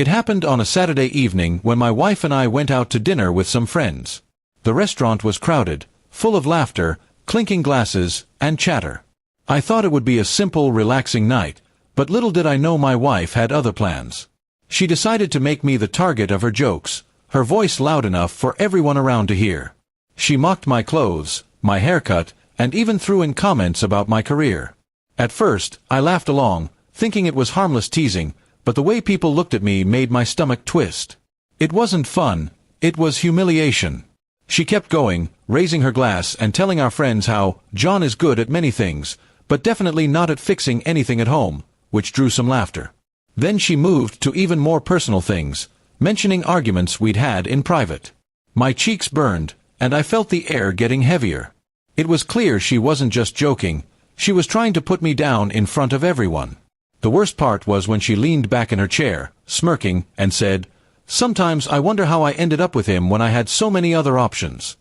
It happened on a Saturday evening when my wife and I went out to dinner with some friends. The restaurant was crowded, full of laughter, clinking glasses, and chatter. I thought it would be a simple, relaxing night, but little did I know my wife had other plans. She decided to make me the target of her jokes, her voice loud enough for everyone around to hear. She mocked my clothes, my haircut, and even threw in comments about my career. At first, I laughed along, thinking it was harmless teasing, but the way people looked at me made my stomach twist. It wasn't fun, it was humiliation. She kept going, raising her glass and telling our friends how John is good at many things, but definitely not at fixing anything at home, which drew some laughter. Then she moved to even more personal things, mentioning arguments we'd had in private. My cheeks burned, and I felt the air getting heavier. It was clear she wasn't just joking, she was trying to put me down in front of everyone. The worst part was when she leaned back in her chair, smirking, and said, "Sometimes I wonder how I ended up with him when I had so many other options."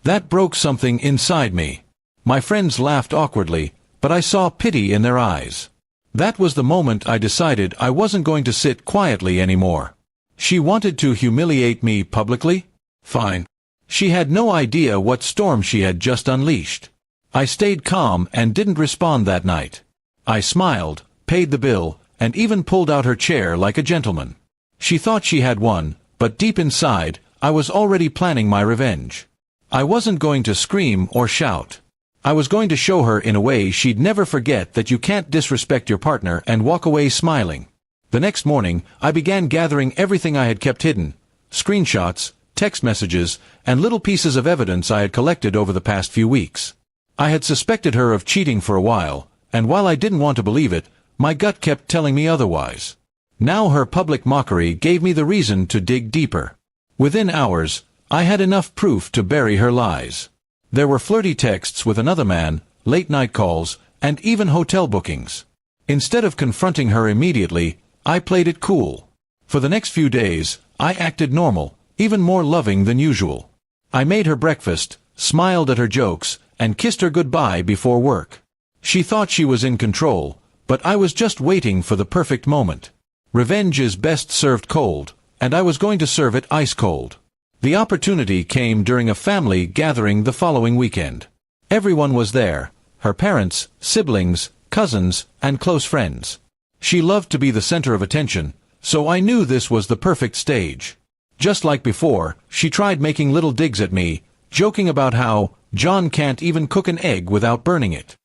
That broke something inside me. My friends laughed awkwardly, but I saw pity in their eyes. That was the moment I decided I wasn't going to sit quietly anymore. She wanted to humiliate me publicly? Fine. She had no idea what storm she had just unleashed. I stayed calm and didn't respond that night. I smiled, paid the bill, and even pulled out her chair like a gentleman. She thought she had won, but deep inside, I was already planning my revenge. I wasn't going to scream or shout. I was going to show her in a way she'd never forget that you can't disrespect your partner and walk away smiling. The next morning, I began gathering everything I had kept hidden, screenshots, text messages, and little pieces of evidence I had collected over the past few weeks. I had suspected her of cheating for a while, and while I didn't want to believe it, my gut kept telling me otherwise. Now her public mockery gave me the reason to dig deeper. Within hours, I had enough proof to bury her lies. There were flirty texts with another man, late-night calls, and even hotel bookings. Instead of confronting her immediately, I played it cool. For the next few days, I acted normal, even more loving than usual. I made her breakfast, smiled at her jokes, and kissed her goodbye before work. She thought she was in control, but I was just waiting for the perfect moment. Revenge is best served cold, and I was going to serve it ice cold. The opportunity came during a family gathering the following weekend. Everyone was there, her parents, siblings, cousins, and close friends. She loved to be the center of attention, so I knew this was the perfect stage. Just like before, she tried making little digs at me, joking about how John can't even cook an egg without burning it.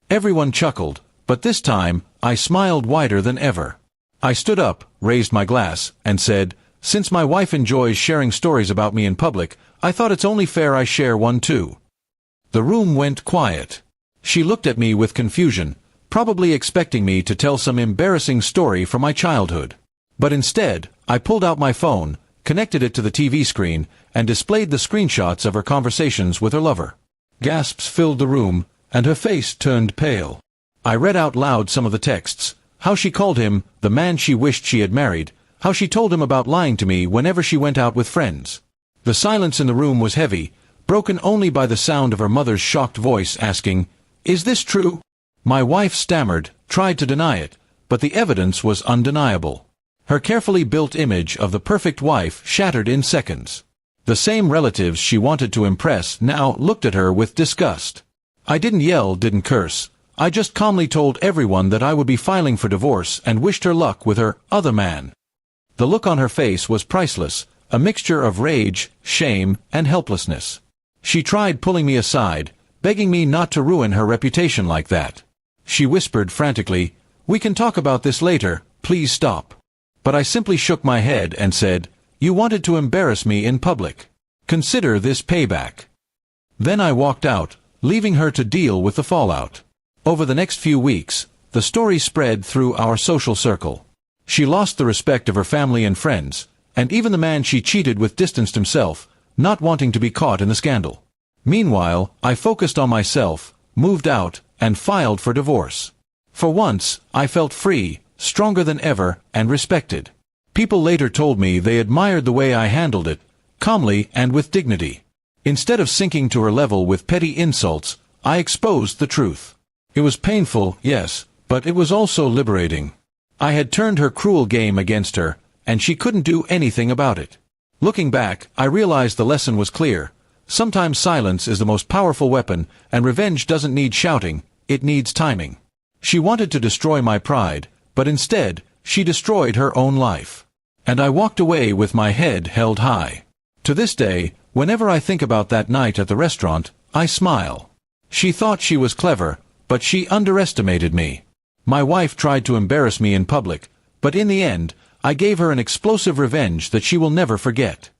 Everyone chuckled, but this time, I smiled wider than ever. I stood up, raised my glass, and said, "Since my wife enjoys sharing stories about me in public, I thought it's only fair I share one too." The room went quiet. She looked at me with confusion, probably expecting me to tell some embarrassing story from my childhood. But instead, I pulled out my phone, connected it to the TV screen, and displayed the screenshots of her conversations with her lover. Gasps filled the room, and her face turned pale. I read out loud some of the texts, how she called him the man she wished she had married, how she told him about lying to me whenever she went out with friends. The silence in the room was heavy, broken only by the sound of her mother's shocked voice asking, "Is this true?" My wife stammered, tried to deny it, but the evidence was undeniable. Her carefully built image of the perfect wife shattered in seconds. The same relatives she wanted to impress now looked at her with disgust. I didn't yell, didn't curse. I just calmly told everyone that I would be filing for divorce and wished her luck with her other man. The look on her face was priceless, a mixture of rage, shame, and helplessness. She tried pulling me aside, begging me not to ruin her reputation like that. She whispered frantically, "We can talk about this later, please stop." But I simply shook my head and said, "You wanted to embarrass me in public. Consider this payback." Then I walked out, leaving her to deal with the fallout. Over the next few weeks, the story spread through our social circle. She lost the respect of her family and friends, and even the man she cheated with distanced himself, not wanting to be caught in the scandal. Meanwhile, I focused on myself, moved out, and filed for divorce. For once, I felt free, stronger than ever, and respected. People later told me they admired the way I handled it, calmly and with dignity. Instead of sinking to her level with petty insults, I exposed the truth. It was painful, yes, but it was also liberating. I had turned her cruel game against her, and she couldn't do anything about it. Looking back, I realized the lesson was clear. Sometimes silence is the most powerful weapon, and revenge doesn't need shouting, it needs timing. She wanted to destroy my pride, but instead, she destroyed her own life. And I walked away with my head held high. To this day, whenever I think about that night at the restaurant, I smile. She thought she was clever, but she underestimated me. My wife tried to embarrass me in public, but in the end, I gave her an explosive revenge that she will never forget.